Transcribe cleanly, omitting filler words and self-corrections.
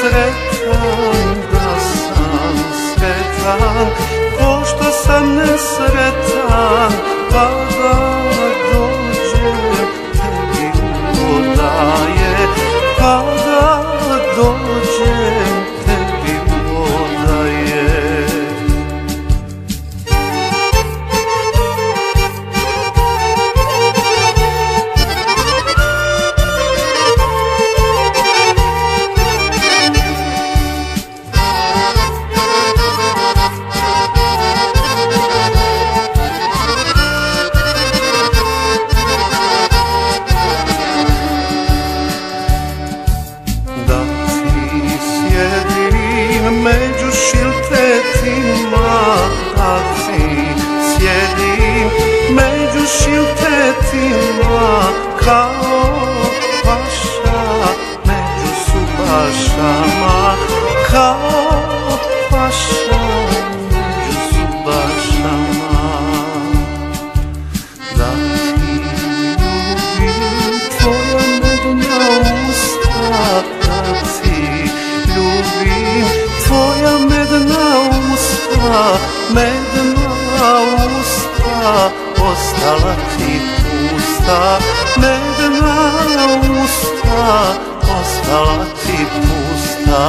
sretan, da sam sretan, pošto sam nesretan, pa da dođem tebi odaje, pa da dođem tebi odaje. Među šiltetima, da ti sjedim među šiltetima, kao paša među subašama, kao paša među subašama. Da ti ljubim tvoja medna usta, da ti ljubim tvoja medna usta, medna usta, ostala ti pusta, medna usta, ostala ti pusta.